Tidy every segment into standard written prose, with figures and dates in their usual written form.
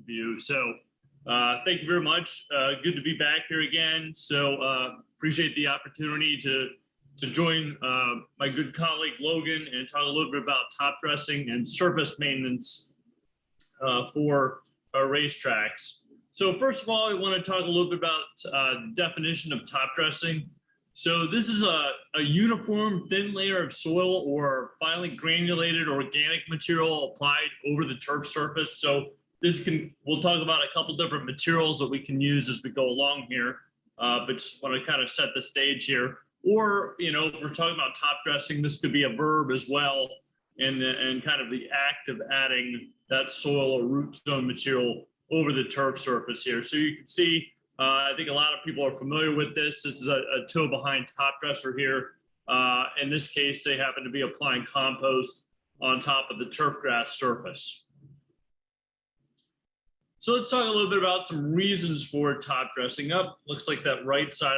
view. So thank you very much. Good to be back here again. So appreciate the opportunity to join my good colleague Logan and talk a little bit about top dressing and surface maintenance for our racetracks. So first of all, I want to talk a little bit about the definition of top dressing. So this is a uniform thin layer of soil or finely granulated organic material applied over the turf surface. So we'll talk about a couple different materials that we can use as we go along here, but just want to kind of set the stage here. Or, if we're talking about top dressing, this could be a verb as well, and kind of the act of adding that soil or root zone material over the turf surface here. So you can see, I think a lot of people are familiar with this. This is a toe behind top dresser here. In this case, they happen to be applying compost on top of the turfgrass surface. So let's talk a little bit about some reasons for top dressing up. Looks like that right side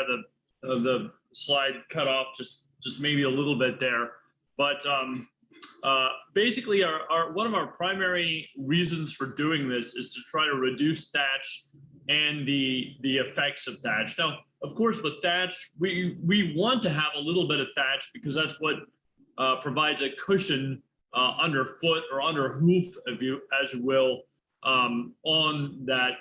of the slide cut off just maybe a little bit there. But basically one of our primary reasons for doing this is to try to reduce thatch and the effects of thatch. Now, of course, with thatch, we want to have a little bit of thatch because that's what provides a cushion underfoot or under hoof, as you will, on that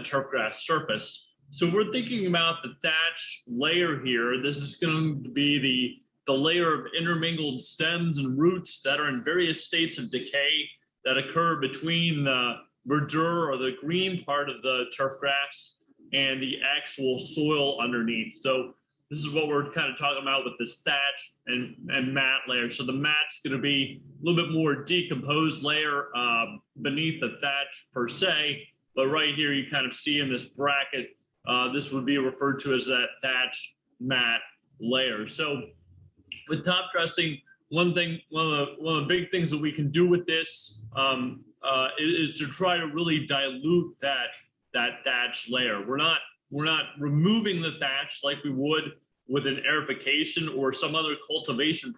turfgrass surface. So we're thinking about the thatch layer here. This is going to be the layer of intermingled stems and roots that are in various states of decay that occur between the verdure or the green part of the turfgrass and the actual soil underneath. So this is what we're kind of talking about with this thatch and mat layer. So the mat's going to be a little bit more decomposed layer beneath the thatch per se, but right here you kind of see in this bracket, this would be referred to as that thatch mat layer. So with top dressing, one of the big things that we can do with this is to try to really dilute that thatch layer. We're not removing the thatch like we would with an aerification or some other cultivation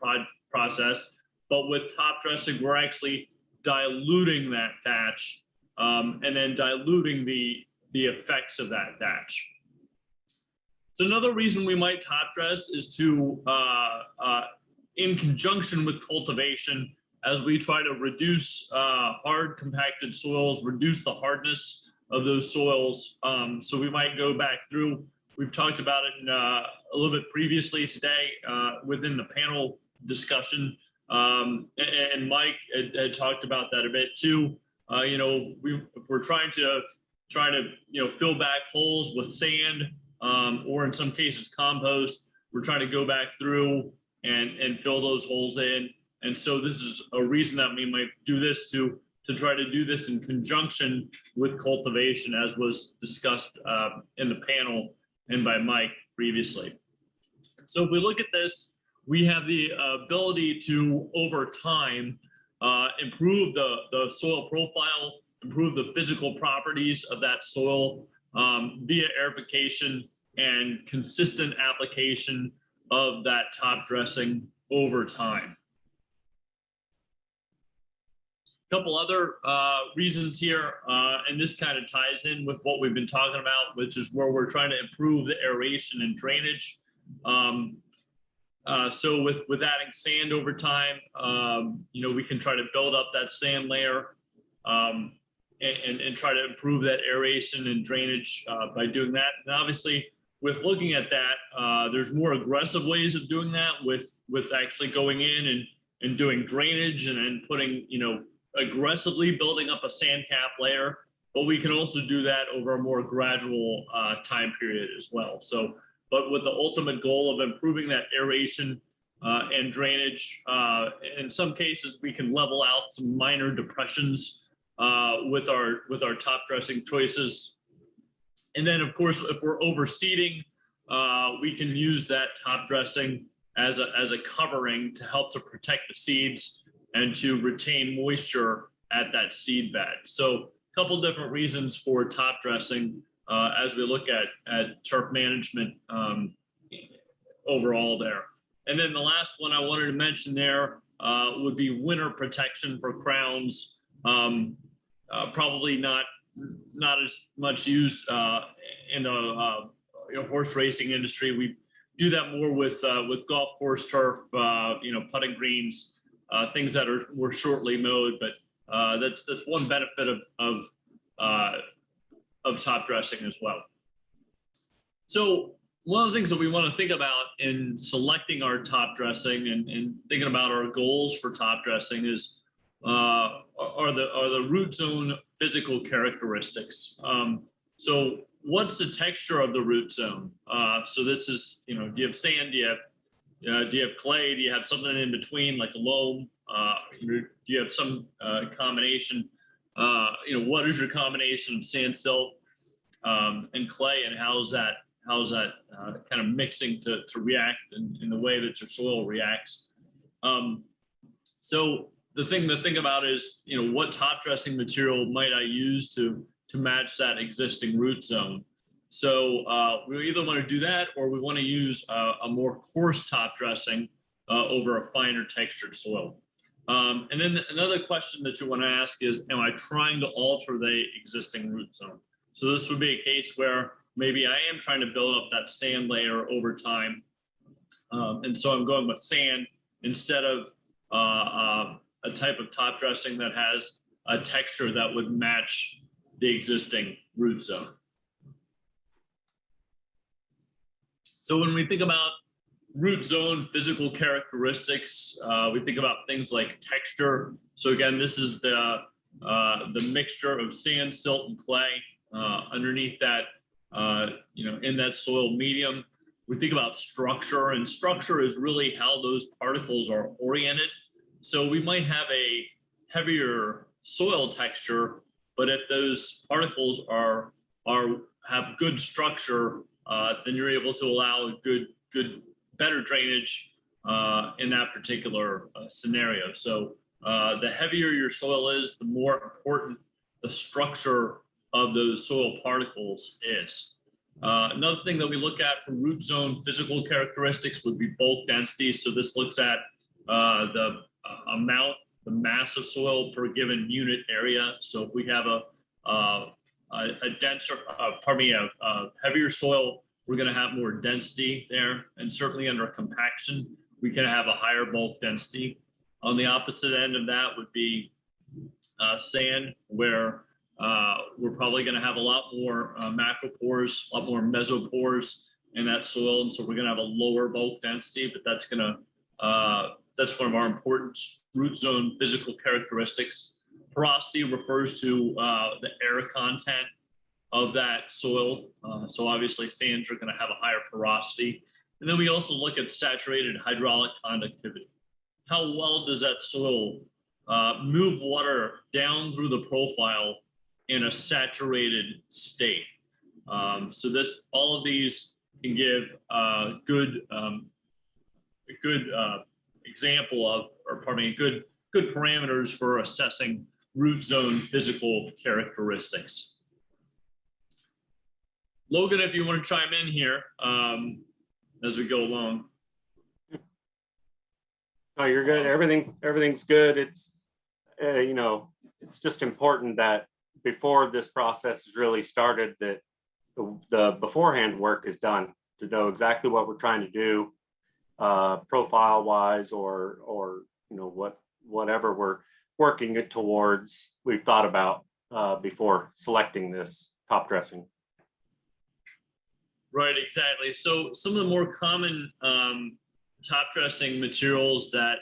process, but with top dressing, we're actually diluting that thatch and then diluting the effects of that thatch. So another reason we might top dress is to, in conjunction with cultivation, as we try to reduce hard compacted soils, reduce the hardness of those soils. So we might go back through, we've talked about it a little bit previously today within the panel discussion. And Mike had talked about that a bit too. If we're trying to fill back holes with sand or in some cases compost, we're trying to go back through and fill those holes in. And so this is a reason that we might do this to try to do this in conjunction with cultivation, as was discussed in the panel and by Mike previously. So if we look at this, we have the ability to, over time, improve the soil profile, improve the physical properties of that soil via aerification and consistent application of that top dressing over time. A couple other reasons here, and this kind of ties in with what we've been talking about, which is where we're trying to improve the aeration and drainage. So with adding sand over time, we can try to build up that sand layer and try to improve that aeration and drainage by doing that. And obviously, with looking at that, there's more aggressive ways of doing that with actually going in and doing drainage and then putting, aggressively building up a sand cap layer. But we can also do that over a more gradual time period as well. So, but with the ultimate goal of improving that aeration and drainage, in some cases we can level out some minor depressions with our top dressing choices. And then, of course, if we're overseeding, we can use that top dressing as a covering to help to protect the seeds and to retain moisture at that seed bed. So a couple different reasons for top dressing as we look at turf management overall there. And then the last one I wanted to mention there would be winter protection for crowns. Probably not not as much used in the horse racing industry. We do that more with golf course turf, putting greens, things that are more shortly mowed. But that's one benefit of top dressing as well. So one of the things that we want to think about in selecting our top dressing and thinking about our goals for top dressing is are the root zone physical characteristics. So what's the texture of the root zone? So this is, do you have sand? Do you have clay? Do you have something in between like a loam? Do you have some combination? What is your combination of sand, silt, and clay, and how's that kind of mixing to react in the way that your soil reacts? So the thing to think about is, what top dressing material might I use to match that existing root zone? So we either want to do that, or we want to use a more coarse top dressing over a finer textured soil. And then another question that you want to ask is, am I trying to alter the existing root zone? So this would be a case where maybe I am trying to build up that sand layer over time. And so I'm going with sand instead of a type of top dressing that has a texture that would match the existing root zone. So when we think about root zone physical characteristics, we think about things like texture. So again, this is the mixture of sand, silt, and clay underneath that, in that soil medium. We think about structure, and structure is really how those particles are oriented. So we might have a heavier soil texture, but if those particles have good structure, then you're able to allow better drainage in that particular scenario. So the heavier your soil is, the more important the structure of those soil particles is. Another thing that we look at for root zone physical characteristics would be bulk density. So this looks at the mass of soil per given unit area. So if we have a heavier soil, we're going to have more density there, and certainly under compaction, we can have a higher bulk density. On the opposite end of that would be sand, where we're probably going to have a lot more macropores, a lot more mesopores in that soil, and so we're going to have a lower bulk density. But that's one of our important root zone physical characteristics. Porosity refers to the air content of that soil. So obviously sands are going to have a higher porosity. And then we also look at saturated hydraulic conductivity. How well does that soil move water down through the profile in a saturated state? So all of these can give a good example of, good parameters for assessing root zone physical characteristics. Logan, if you want to chime in here as we go along. Oh, you're good. Everything's good. It's it's just important that before this process is really started, that the beforehand work is done to know exactly what we're trying to do, profile wise, or whatever we're working it towards. We've thought about before selecting this top dressing. Right, exactly. So some of the more common top dressing materials that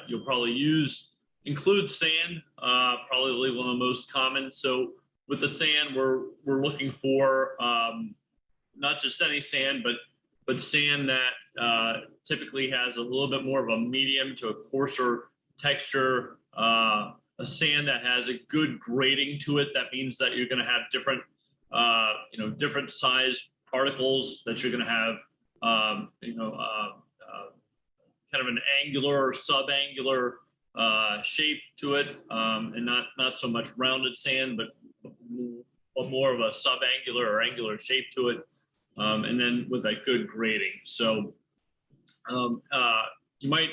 you'll probably use include sand, probably one of the most common. So with the sand, we're looking for not just any sand, but sand that typically has a little bit more of a medium to a coarser texture, a sand that has a good grading to it. That means that you're going to have different, different size particles, that you're going to have, kind of an angular or subangular shape to it, and not so much rounded sand, but more of a subangular or angular shape to it, and then with a good grading. So you might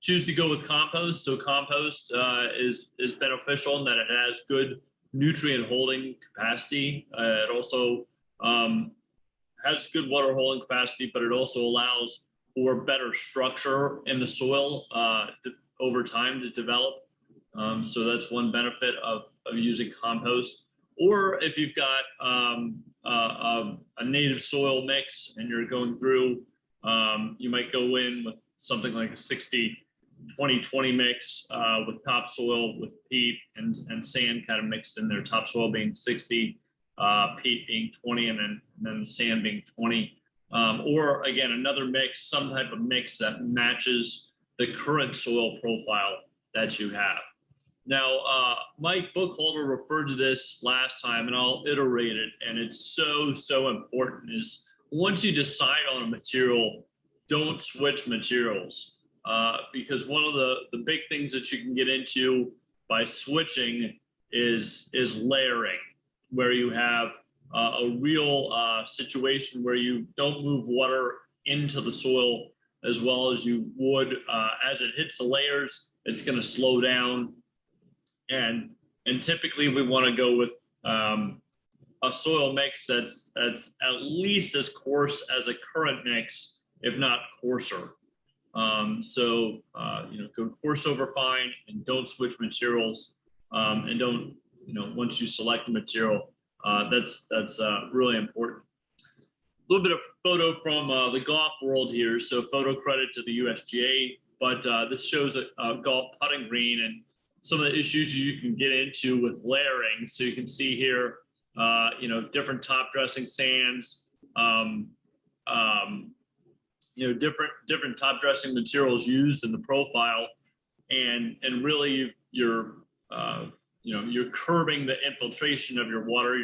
choose to go with compost. So compost is beneficial in that it has good nutrient holding capacity. It also has good water holding capacity, but it also allows for better structure in the soil over time to develop. So that's one benefit of using compost. Or if you've got a native soil mix and you're going through, you might go in with something like a 60-20-20 mix with topsoil with peat and sand kind of mixed in there, topsoil being 60, peat being 20, and then the sand being 20. Or again, another mix, some type of mix that matches the current soil profile that you have. Now, Mike Bookholder referred to this last time, and I'll iterate it, and it's so important, is once you decide on a material, don't switch materials, because one of the big things that you can get into by switching is layering, where you have a real situation where you don't move water into the soil as well as you would as it hits the layers. It's going to slow down. And typically we want to go with a soil mix that's at least as coarse as a current mix, if not coarser. So go coarse over fine, and don't switch materials, and don't, once you select a material, that's really important. A little bit of photo from the golf world here. So photo credit to the USGA, but this shows a golf putting green and some of the issues you can get into with layering. So you can see here, different top dressing sands, different top dressing materials used in the profile, and really you're curbing the infiltration of your water.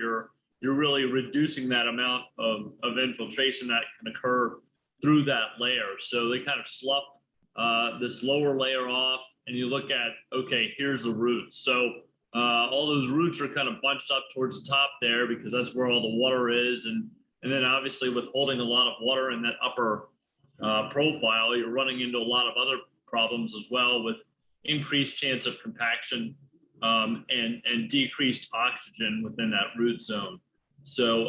You're really reducing that amount of infiltration that can occur through that layer. So they kind of sloughed this lower layer off, and you look at, okay, here's the roots. So all those roots are kind of bunched up towards the top there because that's where all the water is. And then obviously with holding a lot of water in that upper profile, you're running into a lot of other problems as well, with increased chance of compaction and decreased oxygen within that root zone. So,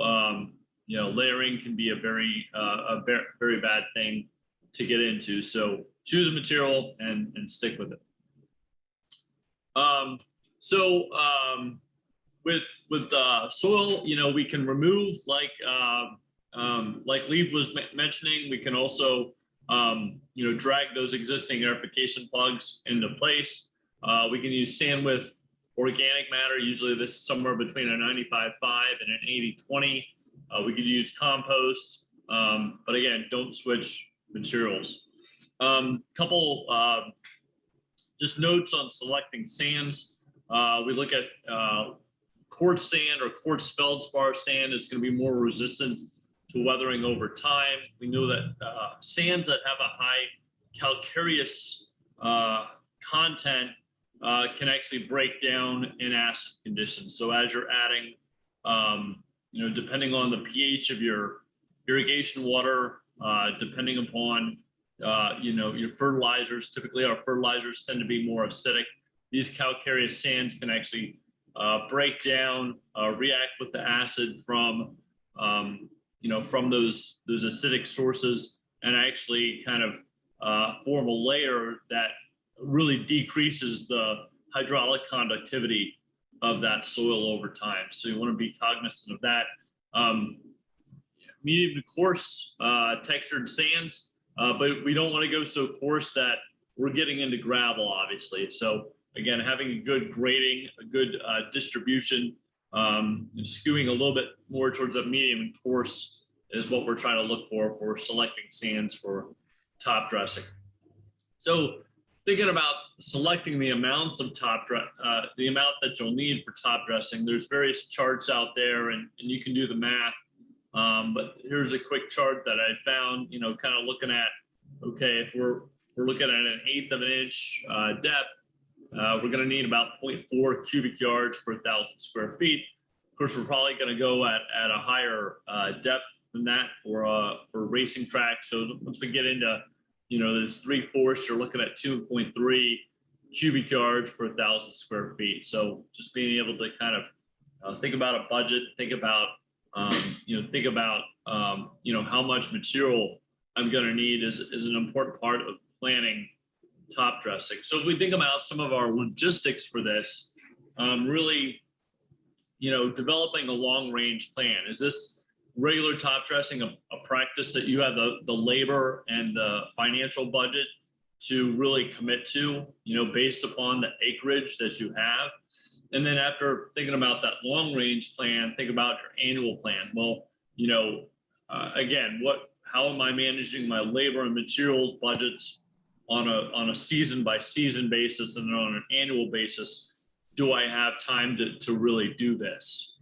layering can be a very bad thing to get into. So choose a material and stick with it. With soil, we can remove, like Leave was mentioning, we can also, drag those existing aerification plugs into place. We can use sand with organic matter. Usually this is somewhere between a 95-5 and an 80-20. We could use compost, but again, don't switch materials. Couple just notes on selecting sands. We look at quartz sand or quartz feldspar sand is going to be more resistant to weathering over time. We know that sands that have a high calcareous content can actually break down in acid conditions. So as you're adding, depending on the pH of your irrigation water, depending upon your fertilizers, typically our fertilizers tend to be more acidic. These calcareous sands can actually break down, react with the acid from those acidic sources, and actually kind of form a layer that really decreases the hydraulic conductivity of that soil over time. So you want to be cognizant of that. Medium to coarse textured sands, but we don't want to go so coarse that we're getting into gravel, obviously. So again, having a good grading, a good distribution, skewing a little bit more towards a medium and coarse is what we're trying to look for selecting sands for top dressing. So thinking about selecting the amounts of the amount that you'll need for top dressing, there's various charts out there, and you can do the math. But here's a quick chart that I found, kind of looking at, okay, if we're looking at an 1/8 of an inch depth, we're going to need about 0.4 cubic yards per 1,000 square feet. Of course, we're probably going to go at a higher depth than that for racing tracks. So once we get into, there's 3/4, you're looking at 2.3 cubic yards per 1,000 square feet. So just being able to kind of think about a budget, think about, how much material I'm going to need is an important part of planning top dressing. So if we think about some of our logistics for this, really, developing a long range plan. Is this regular top dressing a practice that you have the labor and the financial budget to really commit to, based upon the acreage that you have? And then after thinking about that long range plan, think about your annual plan. Well, again, how am I managing my labor and materials budgets on a season by season basis, and then on an annual basis? Do I have time to really do this?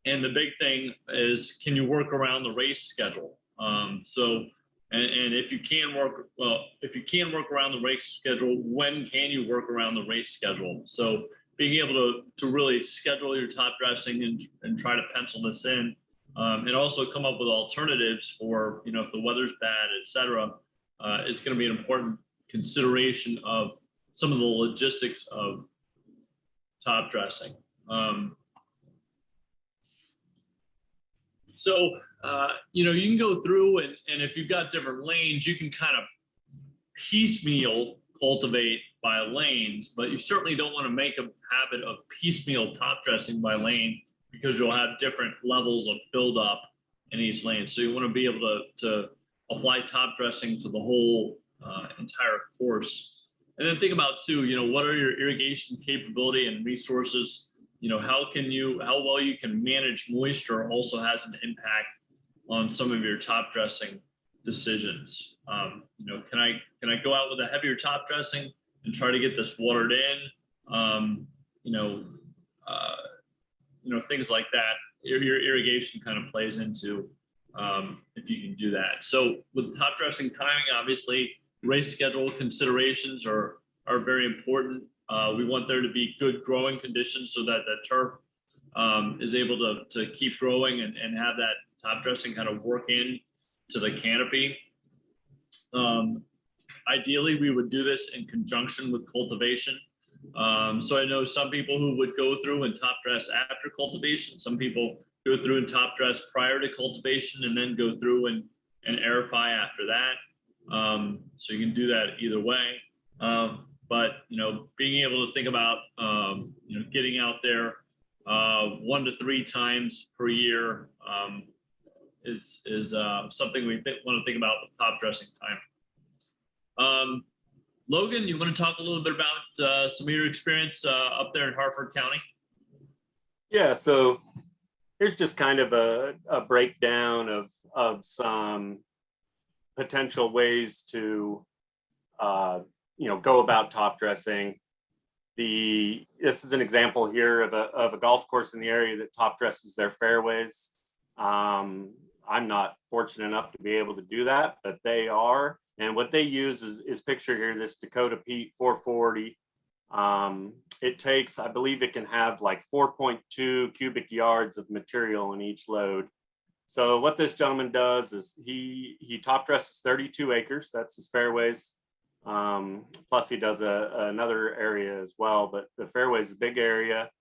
And the big thing is, can you work around the race schedule? And if you can work, around the race schedule, when can you work around the race schedule? So being able to really schedule your top dressing and try to pencil this in, and also come up with alternatives for, if the weather's bad, et cetera, is going to be an important consideration of some of the logistics of top dressing. You can go through and if you've got different lanes, you can kind of piecemeal cultivate by lanes, but you certainly don't want to make a habit of piecemeal top dressing by lane, because you'll have different levels of buildup in each lane. So you want to be able to apply top dressing to the whole entire course. And then think about too, what are your irrigation capability and resources? How well you can manage moisture also has an impact on some of your top dressing decisions. Can I go out with a heavier top dressing and try to get this watered in? Things like that. Your irrigation kind of plays into if you can do that. So with top dressing timing, obviously race schedule considerations are very important. We want there to be good growing conditions so that the turf is able to keep growing and have that top dressing kind of work in to the canopy. Ideally, we would do this in conjunction with cultivation. So I know some people who would go through and top dress after cultivation. Some people go through and top dress prior to cultivation and then go through and aerify after that. So you can do that either way. But being able to think about getting out there 1 to 3 times per year is something we want to think about with top dressing time. Logan, you want to talk a little bit about some of your experience up there in Harford County? Yeah, so here's just kind of a breakdown of some potential ways to go about top dressing. This is an example here of a golf course in the area that top dresses their fairways. I'm not fortunate enough to be able to do that, but they are. And what they use is pictured here, this Dakota Pete 440. It takes, I believe it can have like 4.2 cubic yards of material in each load. So what this gentleman does is he top dresses 32 acres. That's his fairways. Plus he does another area as well, but the fairway is a big area,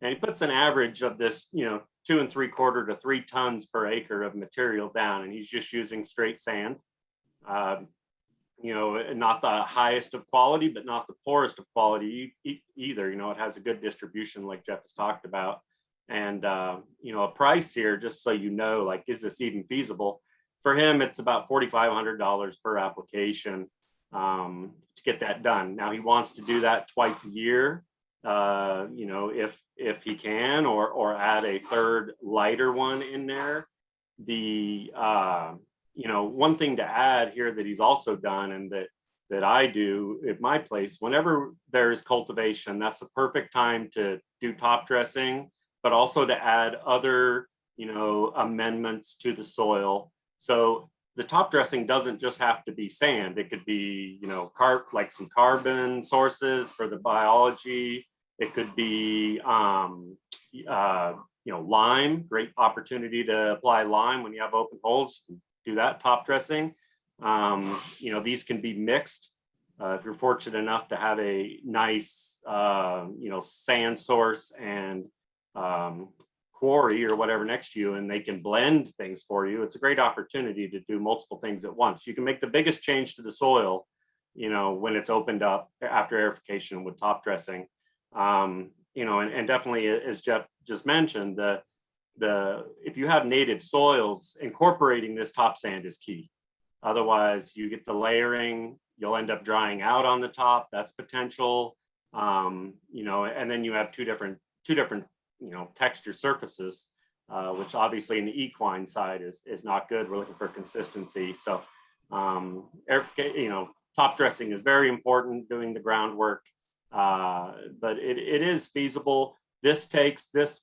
and he puts an average of this, 2 3/4 to 3 tons per acre of material down, and he's just using straight sand. Not the highest of quality, but not the poorest of quality either. It has a good distribution like Jeff has talked about. And, a price here, just so like, is this even feasible? For him, it's about $4,500 per application to get that done. Now he wants to do that twice a year, if he can, or add a third lighter one in there. One thing to add here that he's also done, and that I do at my place, whenever there's cultivation, that's the perfect time to do top dressing, but also to add other, amendments to the soil. So the top dressing doesn't just have to be sand. It could be, like some carbon sources for the biology. It could be, lime, great opportunity to apply lime when you have open holes. Do that top dressing. These can be mixed. If you're fortunate enough to have a nice, sand source and quarry or whatever next to you, and they can blend things for you, it's a great opportunity to do multiple things at once. You can make the biggest change to the soil, when it's opened up after aerification with top dressing. And definitely, as Jeff just mentioned, if you have native soils, incorporating this top sand is key. Otherwise, you get the layering, you'll end up drying out on the top. That's potential. And then you have two different texture surfaces, which obviously in the equine side is not good. We're looking for consistency. So top dressing is very important, doing the groundwork, but it is feasible. This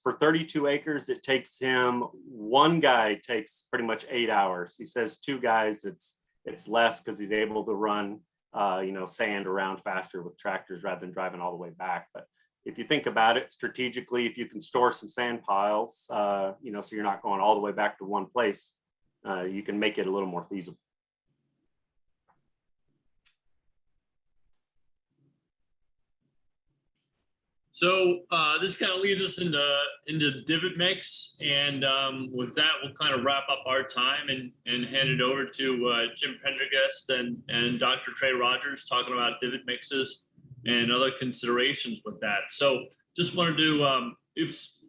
for 32 acres, it takes him, one guy takes pretty much 8 hours. He says 2 guys, it's less because he's able to run, sand around faster with tractors rather than driving all the way back. But if you think about it strategically, if you can store some sand piles, so you're not going all the way back to one place, you can make it a little more feasible. So this kind of leads us into divot mix, and with that, we'll kind of wrap up our time and hand it over to Jim Pendergast and Dr. Trey Rogers, talking about divot mixes and other considerations with that. So just wanted to just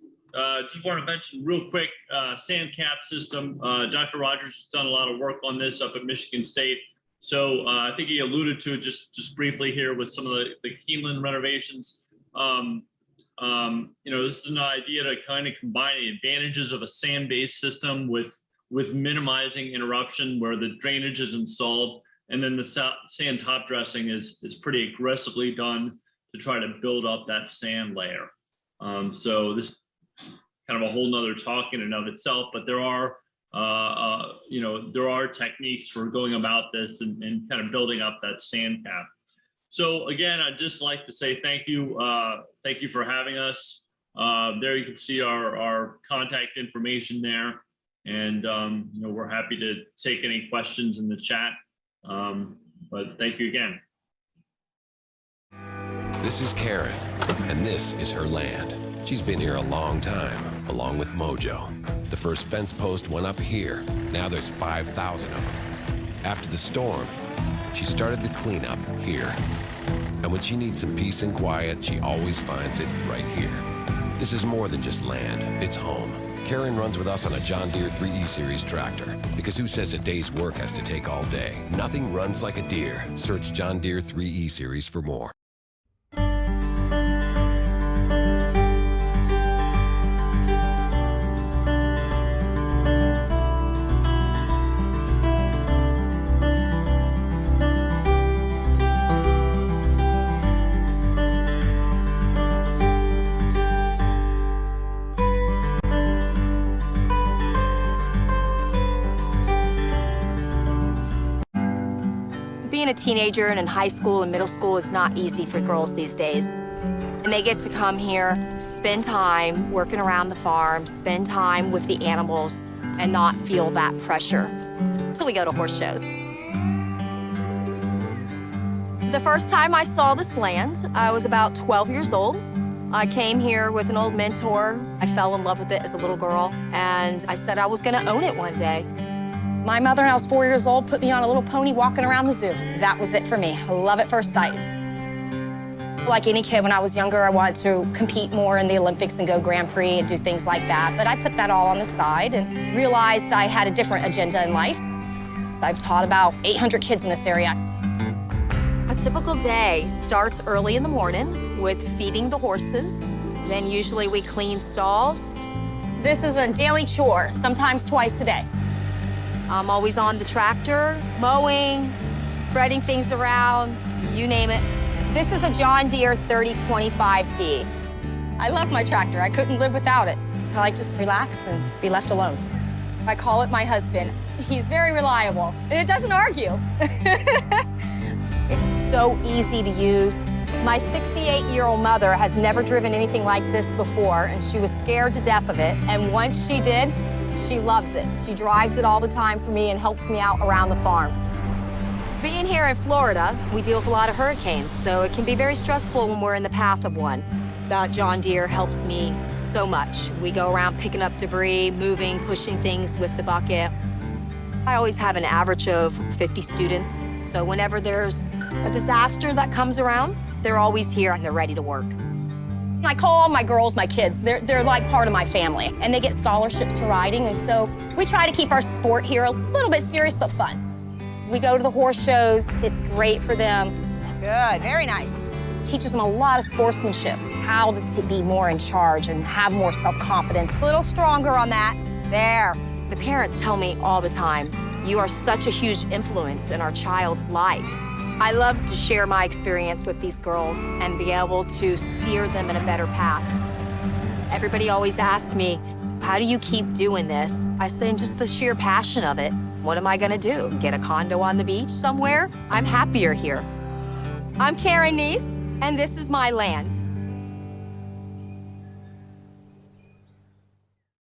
want to mention real quick, sand cap system. Dr. Rogers has done a lot of work on this up at Michigan State. So I think he alluded to it just briefly here with some of the Keeneland renovations. This is an idea to kind of combine the advantages of a sand-based system with minimizing interruption where the drainage is installed, and then the sand top dressing is pretty aggressively done to try to build up that sand layer. So this kind of a whole nother talk in and of itself, but there are techniques for going about this and kind of building up that sand cap. So again, I'd just like to say thank you. Thank you for having us. There you can see our contact information there. And, we're happy to take any questions in the chat. But thank you again. This is Karen, and this is her land. She's been here a long time, along with Mojo. The first fence post went up here. Now there's 5,000 of them. After the storm, she started the cleanup here. And when she needs some peace and quiet, she always finds it right here. This is more than just land, it's home. Karen runs with us on a John Deere 3E Series tractor, because who says a day's work has to take all day? Nothing runs like a Deere. Search John Deere 3E Series for more. Being a teenager and in high school and middle school is not easy for girls these days. And they get to come here, spend time working around the farm, spend time with the animals, and not feel that pressure until we go to horse shows. The first time I saw this land, I was about 12 years old. I came here with an old mentor. I fell in love with it as a little girl, and I said I was gonna own it one day. My mother, when I was 4 years old, put me on a little pony walking around the zoo. That was it for me. Love at first sight. Like any kid, when I was younger, I wanted to compete more in the Olympics and go Grand Prix and do things like that. But I put that all on the side and realized I had a different agenda in life. I've taught about 800 kids in this area. A typical day starts early in the morning with feeding the horses. Then usually we clean stalls. This is a daily chore, sometimes twice a day. I'm always on the tractor, mowing, spreading things around, you name it. This is a John Deere 3025P. I love my tractor. I couldn't live without it. I like to just relax and be left alone. I call it my husband. He's very reliable, and it doesn't argue. It's so easy to use. My 68-year-old mother has never driven anything like this before, and she was scared to death of it. And once she did, she loves it. She drives it all the time for me and helps me out around the farm. Being here in Florida, we deal with a lot of hurricanes, so it can be very stressful when we're in the path of one. That John Deere helps me so much. We go around picking up debris, moving, pushing things with the bucket. I always have an average of 50 students, so whenever there's a disaster that comes around, they're always here and they're ready to work. I call all my girls my kids. They're like part of my family, and they get scholarships for riding, and so we try to keep our sport here a little bit serious but fun. We go to the horse shows. It's great for them. Good, very nice. Teaches them a lot of sportsmanship, how to be more in charge and have more self-confidence. A little stronger on that. There. The parents tell me all the time, you are such a huge influence in our child's life. I love to share my experience with these girls and be able to steer them in a better path. Everybody always asks me, how do you keep doing this? I say, just the sheer passion of it. What am I gonna do? Get a condo on the beach somewhere? I'm happier here. I'm Karen Neese, and this is my land.